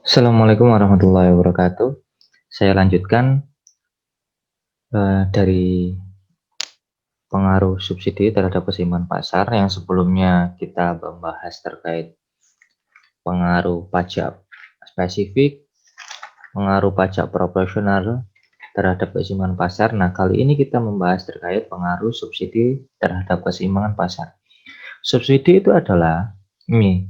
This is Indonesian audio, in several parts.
Assalamualaikum warahmatullahi wabarakatuh. Saya lanjutkan dari pengaruh subsidi terhadap keseimbangan pasar yang sebelumnya kita membahas terkait pengaruh pajak spesifik, pengaruh pajak proporsional terhadap keseimbangan pasar. Nah, kali ini kita membahas terkait pengaruh subsidi terhadap keseimbangan pasar. Subsidi itu adalah ini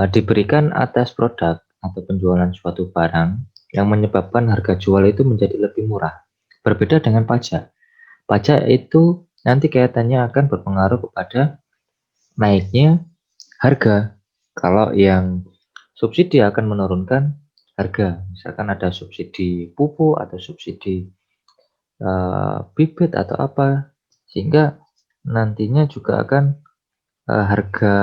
diberikan atas produk atau penjualan suatu barang yang menyebabkan harga jual itu menjadi lebih murah. Berbeda dengan pajak. Pajak itu nanti kaitannya akan berpengaruh kepada naiknya harga. Kalau yang subsidi akan menurunkan harga. Misalkan ada subsidi pupuk atau subsidi bibit atau apa, sehingga nantinya juga akan harga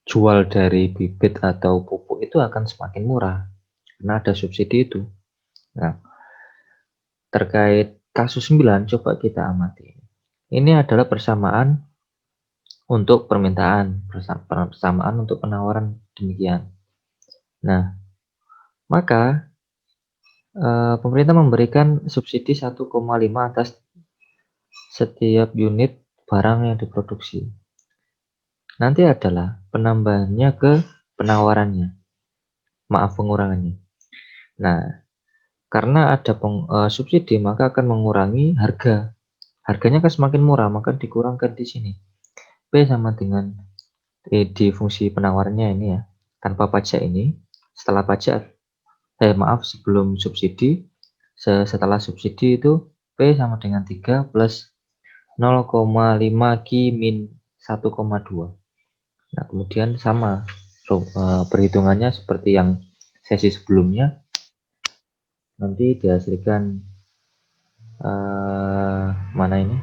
jual dari bibit atau pupuk itu akan semakin murah karena ada subsidi itu. Nah, terkait kasus 9 coba kita amati. Ini adalah persamaan untuk permintaan, persamaan untuk penawaran demikian. Nah, maka pemerintah memberikan subsidi 1,5 atas setiap unit barang yang diproduksi. Nanti adalah penambahannya ke penawarannya. Maaf, pengurangannya. Nah, karena ada subsidi maka akan mengurangi harga. Harganya kan semakin murah, maka dikurangkan di sini. P sama dengan di fungsi penawarnya ini ya. Tanpa pajak ini, setelah pajak, sebelum subsidi, setelah subsidi itu P sama dengan 3 plus 0,5 Q min 1,2. Nah, kemudian sama perhitungannya seperti yang sesi sebelumnya. Nanti dihasilkan mana ini?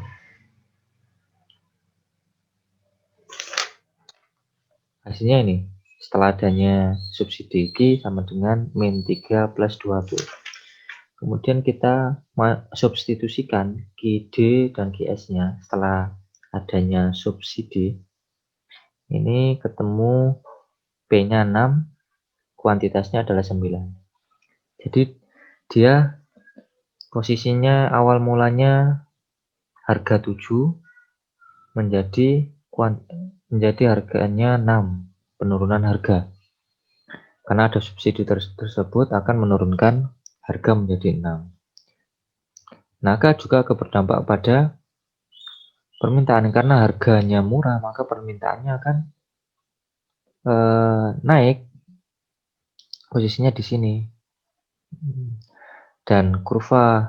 Hasilnya ini. Setelah adanya subsidi Q sama dengan min 3 plus 2P. Kemudian kita substitusikan QD dan QS-nya setelah adanya subsidi. Ini ketemu P-nya 6, kuantitasnya adalah 9. Jadi dia posisinya awal mulanya harga 7 menjadi harganya 6, penurunan harga. Karena ada subsidi tersebut akan menurunkan harga menjadi 6. Maka juga akan berdampak pada permintaan, karena harganya murah maka permintaannya akan naik, posisinya di sini, dan kurva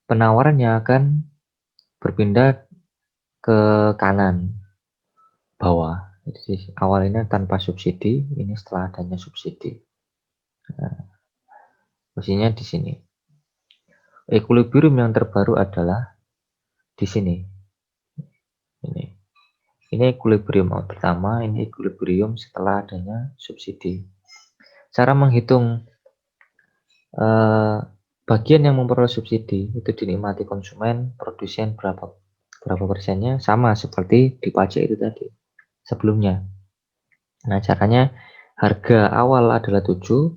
penawarannya akan berpindah ke kanan bawah. Jadi awalnya tanpa subsidi, ini setelah adanya subsidi. Nah, posisinya di sini. Equilibrium yang terbaru adalah di sini. Ini equilibrium pertama, ini equilibrium setelah adanya subsidi. Cara menghitung bagian yang memperoleh subsidi itu dinikmati konsumen, produsen berapa persennya, sama seperti di pajak itu tadi sebelumnya. Nah, caranya harga awal adalah 7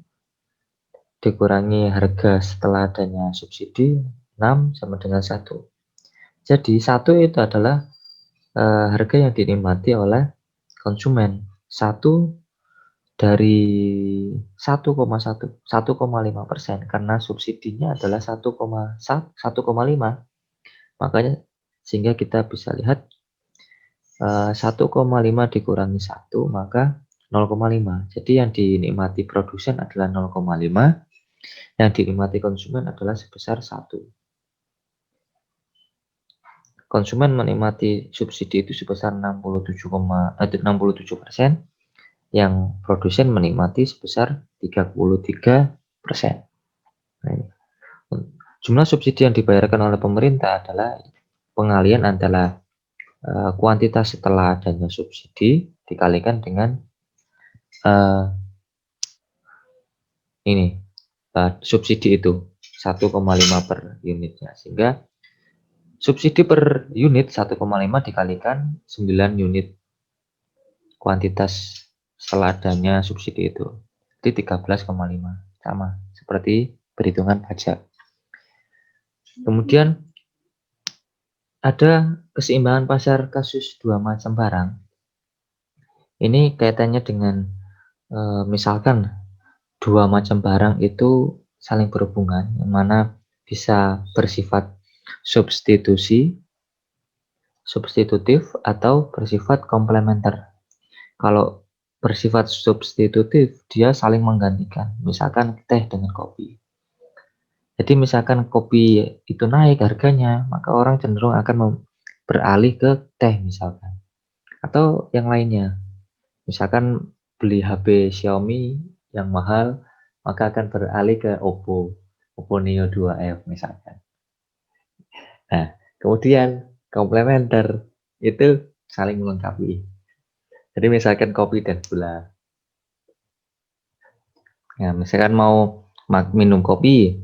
dikurangi harga setelah adanya subsidi 6 sama dengan 1. Jadi 1 itu adalah harga yang dinikmati oleh konsumen. 1 dari 1,5% karena subsidinya adalah 1,5. Makanya sehingga kita bisa lihat 1,5 dikurangi 1 maka 0,5. Jadi yang dinikmati produsen adalah 0,5, yang dinikmati konsumen adalah sebesar 1. Konsumen menikmati subsidi itu sebesar 67%, yang produsen menikmati sebesar 33%. Nah, ini. Jumlah subsidi yang dibayarkan oleh pemerintah adalah pengalian antara kuantitas setelah adanya subsidi dikalikan dengan subsidi itu 1,5 per unitnya, sehingga subsidi per unit 1,5 dikalikan 9 unit kuantitas setelah adanya subsidi itu. Jadi 13,5 sama seperti perhitungan pajak. Kemudian ada keseimbangan pasar kasus dua macam barang. Ini kaitannya dengan misalkan dua macam barang itu saling berhubungan, yang mana bisa bersifat substitutif atau bersifat komplementer. Kalau bersifat substitutif, dia saling menggantikan. Misalkan teh dengan kopi. Jadi misalkan kopi itu naik harganya, maka orang cenderung akan beralih ke teh misalkan. Atau yang lainnya. Misalkan beli HP Xiaomi yang mahal, maka akan beralih ke Oppo Neo 2F misalkan. Nah, kemudian komplementer itu saling melengkapi. Jadi misalkan kopi dan gula. Nah, misalkan mau minum kopi,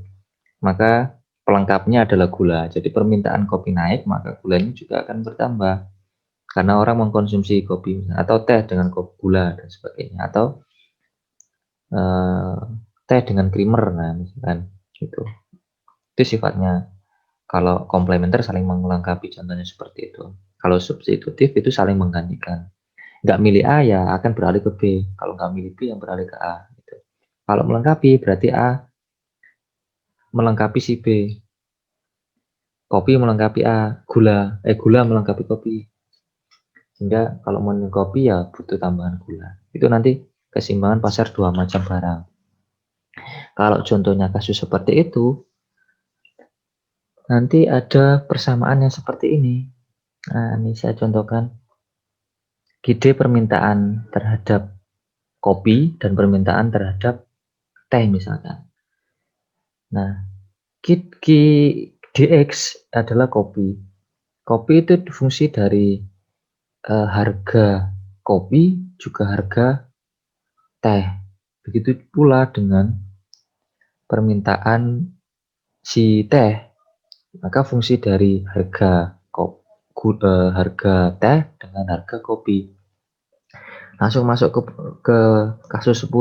maka pelengkapnya adalah gula. Jadi permintaan kopi naik, maka gulanya juga akan bertambah. Karena orang mengkonsumsi kopi atau teh dengan gula dan sebagainya. Atau teh dengan creamer, nah misalkan gitu. Itu sifatnya. Kalau komplementer saling melengkapi, contohnya seperti itu. Kalau substitutif itu saling menggantikan. Nggak milih A ya akan beralih ke B. Kalau nggak milih B yang beralih ke A. Gitu. Kalau melengkapi berarti A melengkapi si B. Kopi melengkapi A, gula melengkapi kopi. Sehingga kalau mau minum kopi ya butuh tambahan gula. Itu nanti keseimbangan pasar dua macam barang. Kalau contohnya kasus seperti itu, nanti ada persamaan yang seperti ini. Nah, ini saya contohkan. Gide permintaan terhadap kopi dan permintaan terhadap teh misalkan. Nah, DX adalah kopi. Kopi itu fungsi dari harga kopi juga harga teh. Begitu pula dengan permintaan si teh, maka fungsi dari harga teh dengan harga kopi. Langsung masuk ke kasus 10.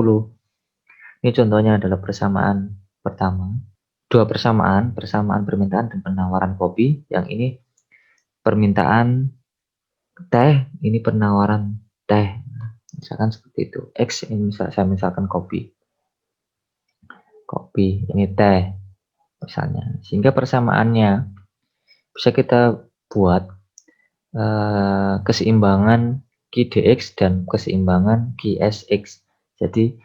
Ini contohnya adalah persamaan pertama. Dua persamaan permintaan dan penawaran kopi. Yang ini permintaan teh, ini penawaran teh. Misalkan seperti itu. X ini saya misalkan kopi, ini teh misalnya. Sehingga persamaannya bisa kita buat keseimbangan QDX dan keseimbangan QSX. Jadi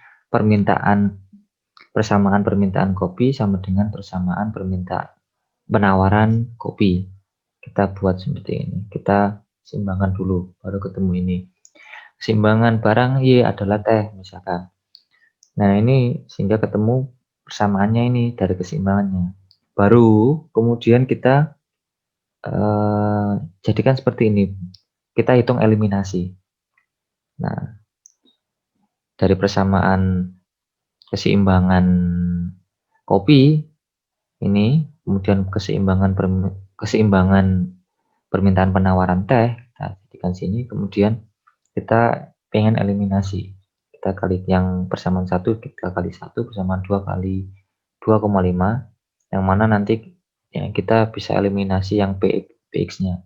persamaan permintaan kopi sama dengan persamaan permintaan penawaran kopi. Kita buat seperti ini. Kita seimbangkan dulu, baru ketemu ini. Keseimbangan barang Y adalah teh misalkan. Nah ini sehingga ketemu persamaannya ini dari keseimbangannya. Baru kemudian kita jadikan seperti ini. Kita hitung eliminasi. Nah, dari persamaan keseimbangan kopi ini, kemudian keseimbangan permintaan penawaran teh, kita jadikan sini, kemudian kita pengen eliminasi. Kita kali yang persamaan 1, kita kali 1, persamaan 2 kali 2,5, yang mana nanti ya, kita bisa eliminasi yang PX-nya.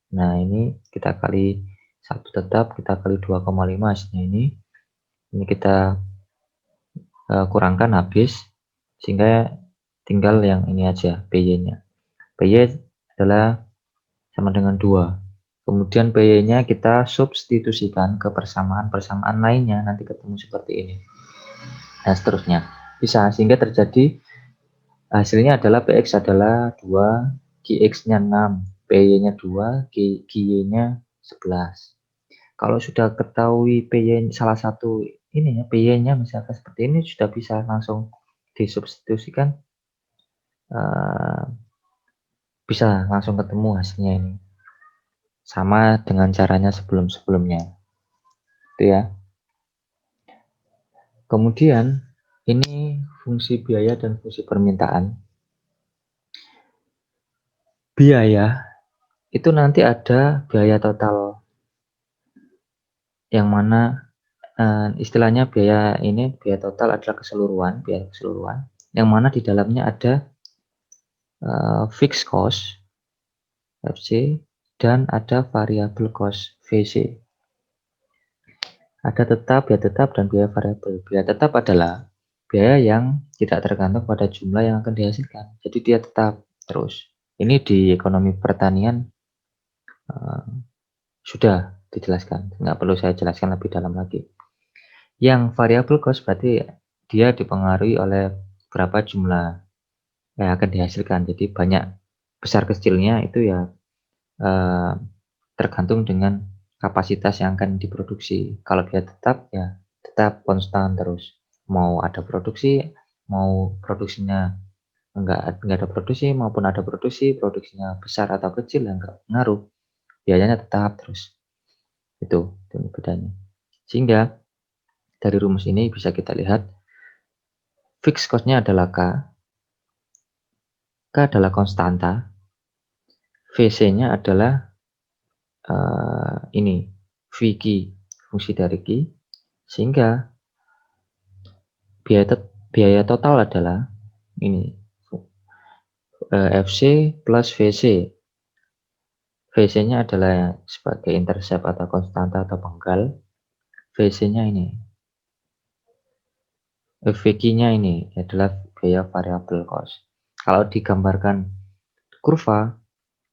Nah, ini kita kali 1 tetap, kita kali 2,5 hasilnya ini. Ini kita kurangkan habis, sehingga tinggal yang ini aja, PY-nya. PY adalah sama dengan 2. Kemudian PY-nya kita substitusikan ke persamaan-persamaan lainnya, nanti ketemu seperti ini. Dan seterusnya. Bisa, sehingga terjadi hasilnya adalah PX adalah 2, QX-nya 6, PY-nya 2, QY-nya 11. Kalau sudah ketahui PY salah satu ini ya, PY-nya misalkan seperti ini, sudah bisa langsung disubstitusikan, bisa langsung ketemu hasilnya ini. Sama dengan caranya sebelum-sebelumnya. Itu ya. Kemudian ini fungsi biaya dan fungsi permintaan. Biaya itu nanti ada biaya total yang mana istilahnya biaya total adalah biaya keseluruhan, yang mana di dalamnya ada fixed cost FC dan ada variable cost VC. Ada biaya tetap dan biaya variabel. Biaya tetap adalah biaya yang tidak tergantung pada jumlah yang akan dihasilkan. Jadi dia tetap terus. Ini di ekonomi pertanian sudah dijelaskan. Nggak perlu saya jelaskan lebih dalam lagi. Yang variable cost berarti dia dipengaruhi oleh berapa jumlah yang akan dihasilkan. Jadi banyak besar kecilnya itu ya tergantung dengan kapasitas yang akan diproduksi. Kalau dia tetap ya tetap konstan terus. Mau ada produksi, mau produksinya enggak ada produksi maupun ada produksi, produksinya besar atau kecil ya enggak ngaruh. Biayanya tetap terus. Itu bedanya. Sehingga dari rumus ini bisa kita lihat fixed cost-nya adalah K. K adalah konstanta. VC-nya adalah ini VQ, fungsi dari Q, sehingga biaya total adalah ini FC plus VC. VC-nya adalah sebagai intercept atau konstanta atau penggal. VC-nya ini. VQ-nya ini adalah biaya variable cost. Kalau digambarkan kurva,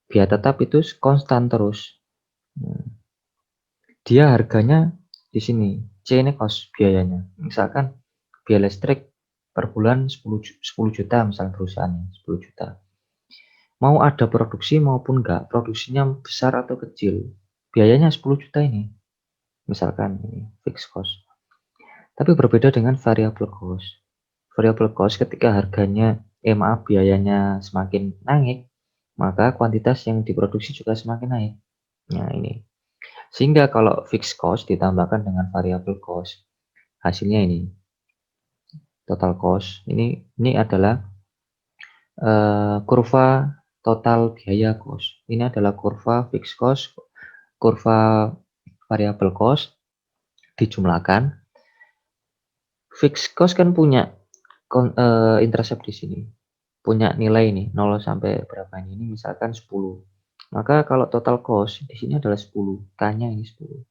biaya tetap itu konstan terus. Dia harganya di sini. C ini cost biayanya. Misalkan biaya listrik per bulan 10 juta misalnya perusahaannya 10 juta. Mau ada produksi maupun enggak, produksinya besar atau kecil, biayanya 10 juta ini. Misalkan ini fixed cost. Tapi berbeda dengan variable cost. Variable cost ketika biayanya semakin naik, maka kuantitas yang diproduksi juga semakin naik. Nah, ini. Sehingga kalau fixed cost ditambahkan dengan variable cost, hasilnya ini. Total cost. Ini adalah kurva total biaya cost. Ini adalah kurva fixed cost, kurva variable cost dijumlahkan. Fixed cost kan punya intercept di sini. Punya nilai ini 0 sampai berapa ini misalkan 10. Maka kalau total cost di sini adalah 10, K-nya ini 10.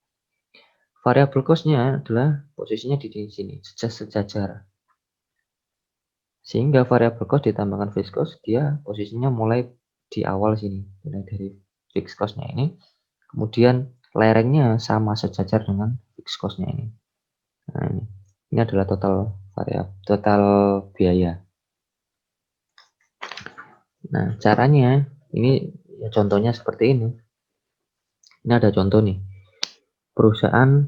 Variable cost-nya adalah posisinya di sini, sejajar. Sehingga variable cost ditambahkan fixed cost, dia posisinya mulai di awal sini, mulai dari fixed cost-nya ini. Kemudian lerengnya sama sejajar dengan fixed cost-nya ini. Nah, ini adalah total biaya. Nah, caranya ini ya contohnya seperti ini. Ini ada contoh nih. Perusahaan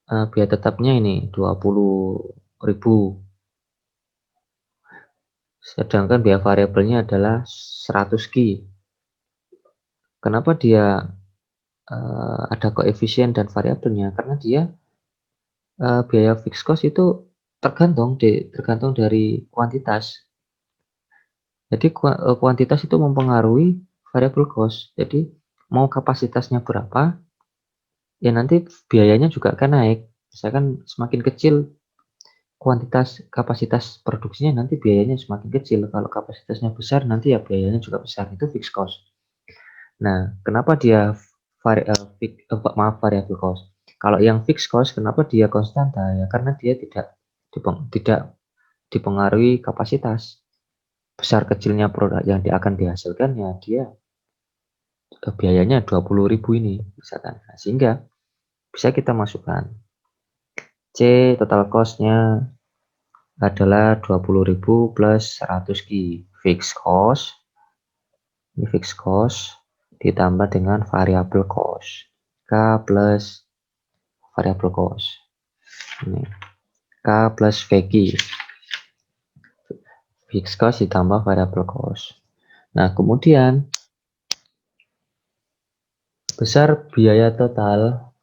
biaya tetapnya ini 20.000. Sedangkan biaya variabelnya adalah 100 Ki. Kenapa dia ada koefisien dan variabelnya? Karena dia biaya fixed cost itu tergantung dari kuantitas. Jadi kuantitas itu mempengaruhi variable cost. Jadi mau kapasitasnya berapa, ya nanti biayanya juga akan naik. Misalkan semakin kecil kapasitas produksinya, nanti biayanya semakin kecil. Kalau kapasitasnya besar, nanti ya biayanya juga besar. Itu fixed cost. Nah, kenapa dia variable cost? Kalau yang fixed cost, kenapa dia konstanta? Ya karena dia tidak dipengaruhi kapasitas. Besar kecilnya produk yang akan dihasilkan ya dia biayanya 20.000 ini misalkan. Nah, sehingga bisa kita masukkan C total cost-nya adalah 20.000 plus 100 Ki. Fixed cost. Ini fixed cost ditambah dengan variable cost. K plus variable cost. Ini K plus VQ. Fixed cost ditambah variable cost. Nah, kemudian besar biaya total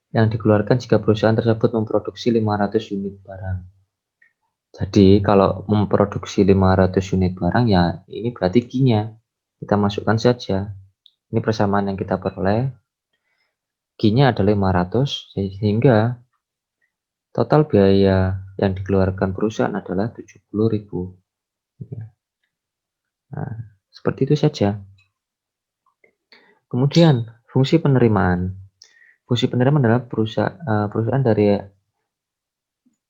yang dikeluarkan jika perusahaan tersebut memproduksi 500 unit barang. Jadi kalau memproduksi 500 unit barang ya ini berarti Q-nya. Kita masukkan saja. Ini persamaan yang kita peroleh. Q-nya adalah 500 sehingga Total biaya yang dikeluarkan perusahaan adalah 70.000. Nah, seperti itu saja. Kemudian, fungsi penerimaan. Fungsi penerimaan adalah perusahaan dari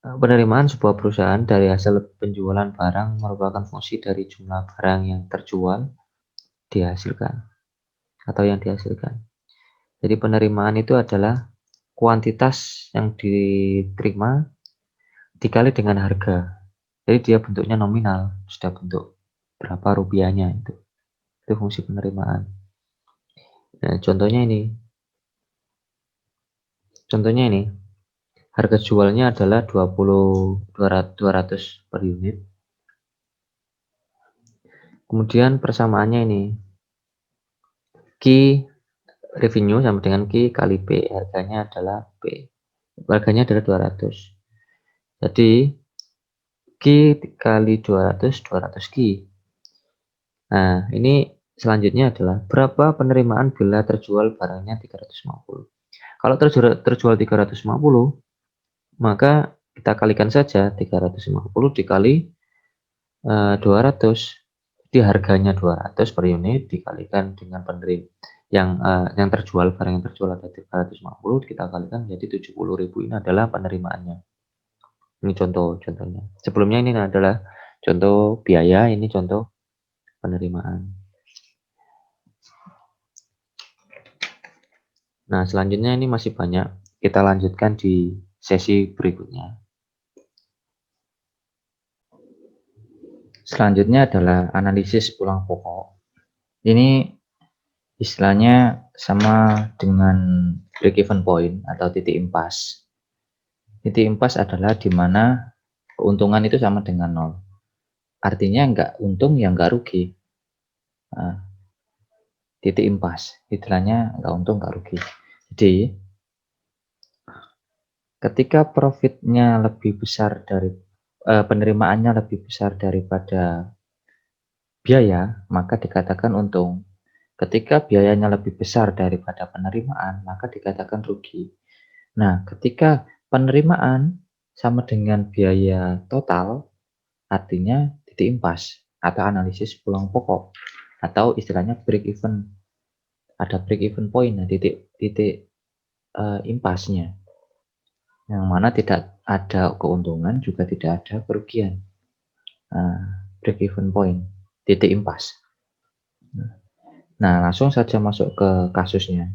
penerimaan sebuah perusahaan dari hasil penjualan barang merupakan fungsi dari jumlah barang yang terjual dihasilkan atau yang dihasilkan. Jadi penerimaan itu adalah kuantitas yang diterima dikali dengan harga. Jadi dia bentuknya nominal, sudah bentuk berapa rupiahnya itu. Itu fungsi penerimaan. Nah, contohnya ini. Harga jualnya adalah 200 per unit. Kemudian persamaannya ini. Q revenue sama dengan Q kali P. Harganya adalah P. Harganya adalah 200. Jadi Q kali 200, 200 Q. Nah, ini selanjutnya adalah berapa penerimaan bila terjual barangnya 350. Kalau terjual 350, maka kita kalikan saja 350 dikali 200. Jadi harganya 200 per unit dikalikan dengan penerima yang terjual, barang yang terjual ada 350, kita kalikan jadi 70.000. Ini adalah penerimaannya. Ini contohnya. Sebelumnya ini adalah contoh biaya, ini contoh penerimaan. Nah, selanjutnya ini masih banyak. Kita lanjutkan di sesi berikutnya. Selanjutnya adalah analisis pulang pokok. Ini istilahnya sama dengan break-even point atau titik impas. Titik impas adalah di mana keuntungan itu sama dengan 0. Artinya nggak untung ya nggak rugi. Nah, titik impas, istilahnya nggak untung nggak rugi. Jadi ketika profitnya lebih besar dari penerimaannya lebih besar daripada biaya, maka dikatakan untung. Ketika biayanya lebih besar daripada penerimaan, maka dikatakan rugi. Nah, ketika penerimaan sama dengan biaya total, artinya titik impas atau analisis pulang pokok, atau istilahnya break even. Ada break even point, nah titik impasnya, yang mana tidak ada keuntungan juga tidak ada kerugian. Break even point, titik impas. Nah, langsung saja masuk ke kasusnya.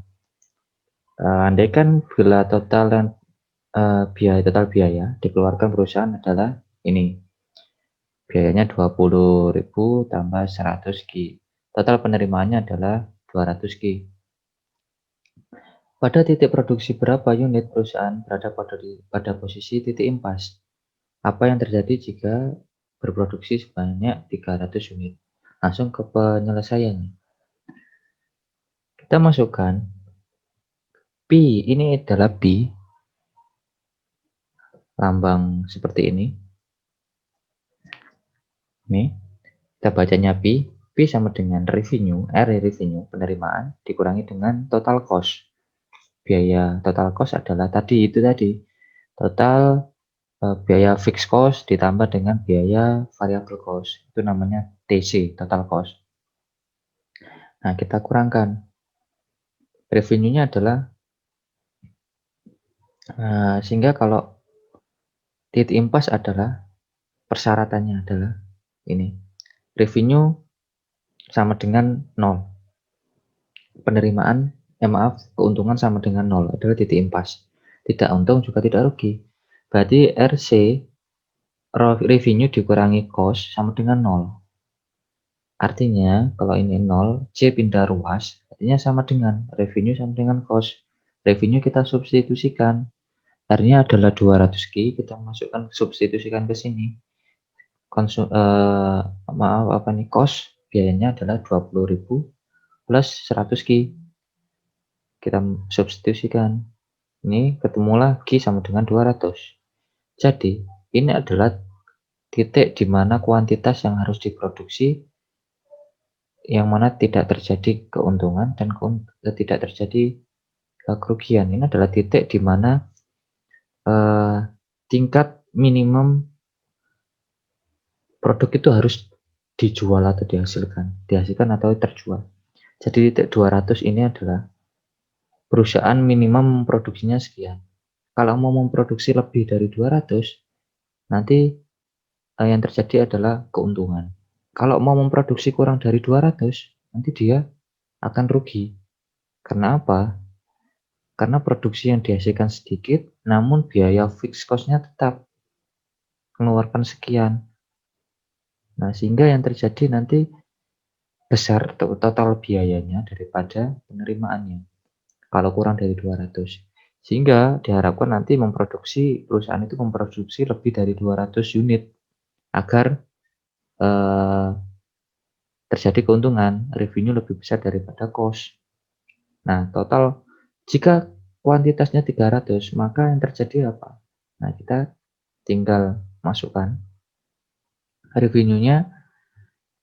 Andaikan bila total biaya dikeluarkan perusahaan adalah ini. Biayanya 20.000 tambah 100 Q. Total penerimaannya adalah 200 Q. Pada titik produksi berapa unit perusahaan berada pada posisi titik impas? Apa yang terjadi jika berproduksi sebanyak 300 unit? Langsung ke penyelesaiannya. Kita masukkan P, ini adalah P, lambang seperti ini. Nih, kita bacanya P. P sama dengan revenue, revenue, penerimaan, dikurangi dengan total cost. Biaya total cost adalah tadi, total biaya fixed cost ditambah dengan biaya variable cost. Itu namanya TC, total cost. Nah, kita kurangkan. Revenue-nya adalah, sehingga kalau titik impas adalah, persyaratannya adalah ini. Revenue sama dengan 0. Penerimaan, keuntungan sama dengan 0 adalah titik impas. Tidak untung juga tidak rugi. Berarti RC, revenue dikurangi cost sama dengan 0. Artinya kalau ini 0, C pindah ruas, artinya sama dengan revenue sama dengan cost. Revenue kita substitusikan. Artinya adalah 200 Q, kita masukkan, substitusikan ke sini. Cost biayanya adalah 20.000 plus 100 Q. Kita substitusikan. Ini ketemulah Q sama dengan 200. Jadi, ini adalah titik di mana kuantitas yang harus diproduksi yang mana tidak terjadi keuntungan dan tidak terjadi kerugian. Ini adalah titik di mana tingkat minimum produk itu harus dijual atau dihasilkan atau terjual. Jadi titik 200 ini adalah perusahaan minimum memproduksinya sekian. Kalau mau memproduksi lebih dari 200, nanti yang terjadi adalah keuntungan. Kalau mau memproduksi kurang dari 200, nanti dia akan rugi. Karena apa? Karena produksi yang dihasilkan sedikit, namun biaya fixed cost-nya tetap mengeluarkan sekian. Nah, sehingga yang terjadi nanti besar total biayanya daripada penerimaannya. Kalau kurang dari 200. Sehingga diharapkan nanti perusahaan itu memproduksi lebih dari 200 unit agar eh, terjadi keuntungan, revenue lebih besar daripada cost. Nah, total jika kuantitasnya 300, maka yang terjadi apa? Nah, kita tinggal masukkan revenue-nya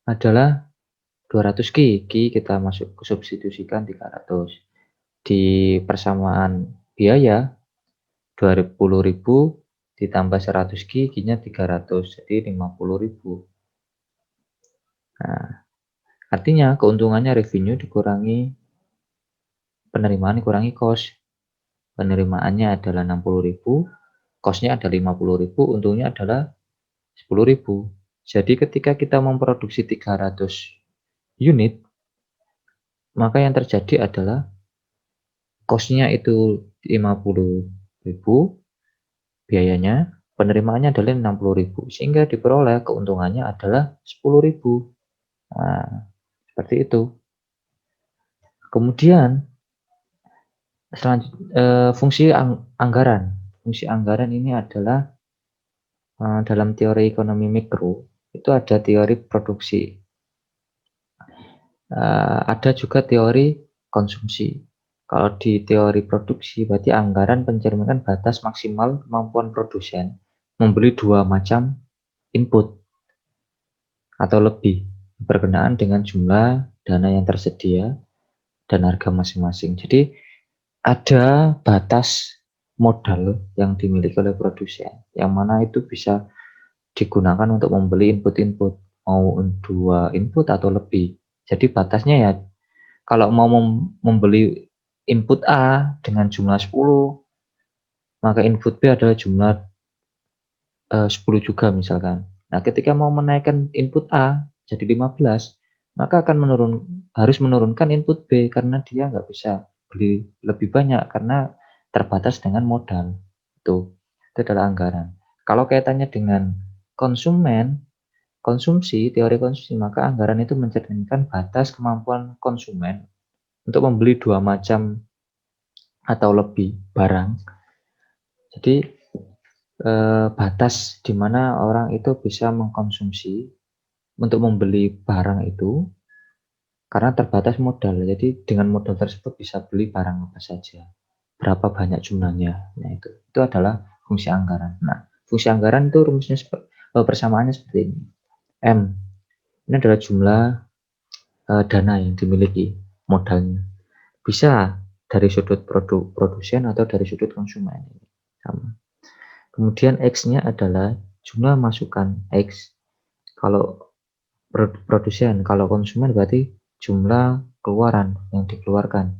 adalah 200 Ki, kita masuk substitusikan 300. Di persamaan biaya 20.000 ditambah 100 Ki, Ki-nya 300, jadi 50.000. Nah, artinya keuntungannya revenue dikurangi penerimaan dikurangi cost. Penerimaannya adalah 60.000, cost-nya ada 50.000, untungnya adalah 10.000. Jadi ketika kita memproduksi 300 unit, maka yang terjadi adalah cost-nya itu 50.000, biayanya, penerimaannya adalah 60.000, sehingga diperoleh keuntungannya adalah 10.000. Nah, seperti itu. Kemudian fungsi anggaran. Fungsi anggaran ini adalah dalam teori ekonomi mikro itu ada teori produksi, ada juga teori konsumsi. Kalau di teori produksi berarti anggaran mencerminkan batas maksimal kemampuan produsen membeli 2 macam input atau lebih berkenaan dengan jumlah dana yang tersedia dan harga masing-masing. Jadi ada batas modal yang dimiliki oleh produsen, yang mana itu bisa digunakan untuk membeli input-input, mau 2 input atau lebih. Jadi batasnya ya, kalau mau membeli input A dengan jumlah 10, maka input B adalah jumlah 10 juga misalkan. Nah, ketika mau menaikkan input A jadi 15, maka harus menurunkan input B karena dia nggak bisa beli lebih banyak karena terbatas dengan modal. Itu adalah anggaran. Kalau kaitannya dengan teori konsumsi, maka anggaran itu mencerminkan batas kemampuan konsumen untuk membeli 2 macam atau lebih barang. Jadi batas di mana orang itu bisa mengkonsumsi untuk membeli barang itu karena terbatas modal. Jadi dengan modal tersebut bisa beli barang apa saja, berapa banyak jumlahnya. Nah, itu adalah fungsi anggaran. Nah, fungsi anggaran itu rumusnya persamaannya seperti ini. M ini adalah jumlah dana yang dimiliki, modalnya. Bisa dari sudut produsen atau dari sudut konsumen. Sama. Kemudian X-nya adalah jumlah masukan X. Kalau produsen, kalau konsumen berarti jumlah keluaran yang dikeluarkan.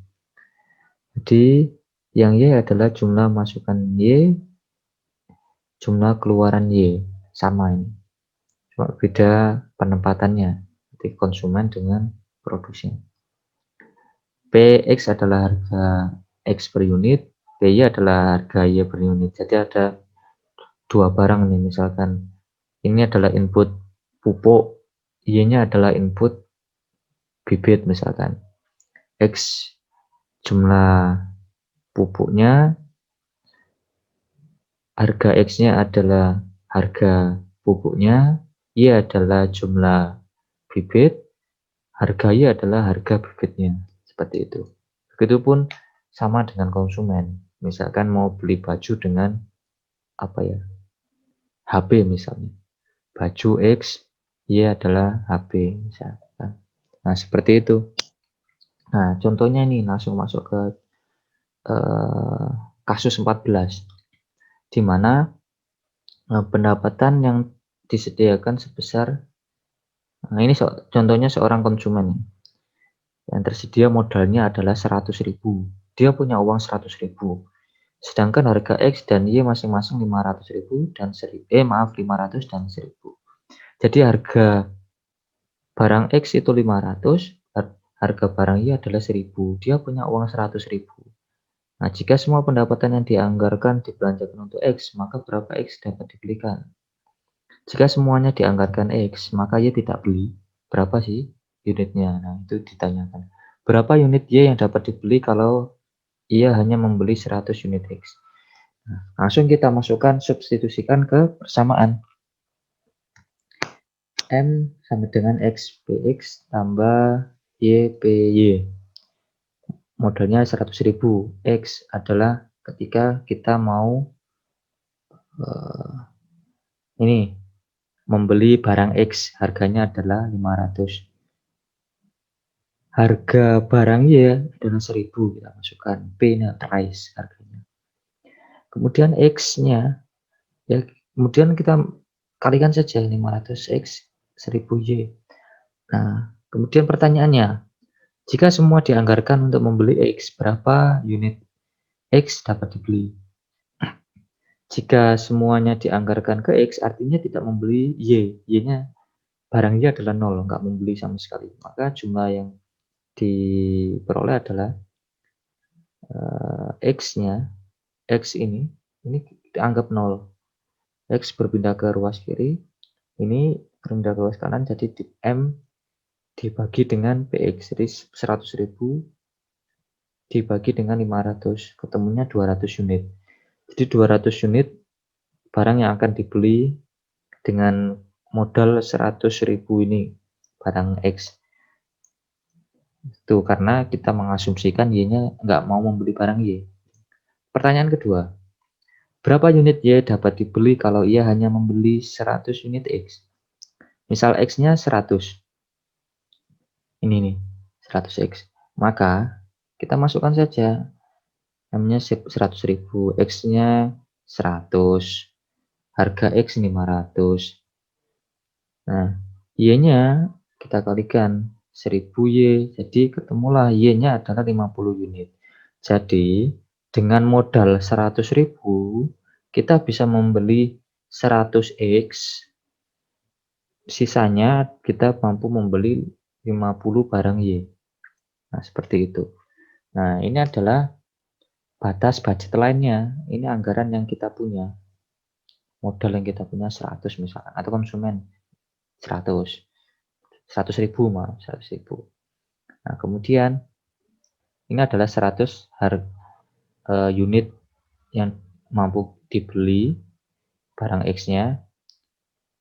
Jadi yang Y adalah jumlah masukan Y, jumlah keluaran Y. Sama ini. Cuma beda penempatannya. Jadi konsumen dengan produsen. PX adalah harga X per unit, PY adalah harga Y per unit. Jadi ada 2 barang nih, misalkan ini adalah input pupuk, Y-nya adalah input bibit misalkan. X jumlah pupuknya, harga X-nya adalah harga pupuknya, Y adalah jumlah bibit, harga Y adalah harga bibitnya. Seperti itu. Begitupun sama dengan konsumen. Misalkan mau beli baju dengan HP misalnya. Baju X, Y adalah HP misalkan. Nah, seperti itu. Nah, contohnya ini langsung masuk ke kasus 14, di mana pendapatan yang disediakan sebesar, nah ini contohnya seorang konsumen yang tersedia modalnya adalah 100.000. Dia punya uang 100.000. Sedangkan harga X dan Y masing-masing 500.000 dan 500 dan 1.000. Jadi harga barang X itu 500, harga barang Y adalah 1.000. Dia punya uang 100.000. Nah, jika semua pendapatan yang dianggarkan dibelanjakan untuk X, maka berapa X dapat dibelikan? Jika semuanya dianggarkan X, maka Y tidak beli. Berapa sih unitnya? Nah, itu ditanyakan. Berapa unit Y yang dapat dibeli kalau ia hanya membeli 100 unit X? Nah, langsung kita masukkan, substitusikan ke persamaan. M sama dengan X PX tambah Y PY. Modalnya 100.000. X adalah ketika kita mau ini membeli barang X, harganya adalah 500. Harga barang Y adalah 1.000, kita masukkan P-nya price harganya. Kemudian X-nya ya, kemudian kita kalikan saja 500X 1.000Y. Nah, kemudian pertanyaannya, jika semua dianggarkan untuk membeli X, berapa unit X dapat dibeli? Jika semuanya dianggarkan ke X, artinya tidak membeli Y. Y-nya, barang Y adalah 0, nggak membeli sama sekali. Maka jumlah yang diperoleh adalah X-nya, X ini dianggap 0. X berpindah ke ruas kiri, ini berpindah ke ruas kanan, jadi M dibagi dengan PX, jadi 100.000 dibagi dengan 500, ketemunya 200 unit. Jadi 200 unit barang yang akan dibeli dengan modal 100.000 ini, barang X. Itu karena kita mengasumsikan Y-nya nggak mau membeli barang Y. Pertanyaan kedua, berapa unit Y dapat dibeli kalau ia hanya membeli 100 unit X? Misal X-nya 100. Ini nih, 100X. Maka kita masukkan saja M-nya 100.000, X-nya 100, harga X 500. Nah, Y-nya kita kalikan 1.000Y, jadi ketemulah Y-nya adalah 50 unit. Jadi, dengan modal 100.000, kita bisa membeli 100X, sisanya kita mampu membeli 50 barang Y. Nah, seperti itu. Nah, ini adalah batas budget lainnya. Ini anggaran yang kita punya. Modal yang kita punya 100 misalkan, atau konsumen 100. 100.000 maaf, 100.000. Nah, kemudian ini adalah 100 unit yang mampu dibeli barang X-nya,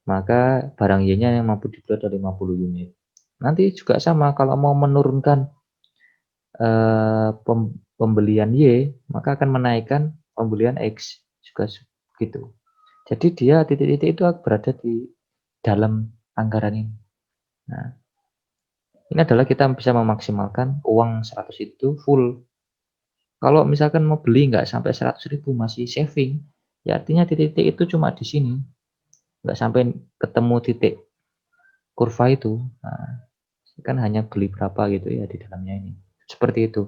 maka barang Y-nya yang mampu dibeli adalah 50 unit. Nanti juga sama, kalau mau menurunkan pembelian Y, maka akan menaikkan pembelian X juga gitu. Jadi dia titik-titik itu berada di dalam anggaran ini. Nah, ini adalah kita bisa memaksimalkan uang 100 itu full. Kalau misalkan mau beli nggak sampai 100.000 masih saving, ya artinya titik-titik itu cuma di sini, nggak sampai ketemu titik kurva itu. Nah, kan hanya beli berapa gitu ya di dalamnya ini. Seperti itu.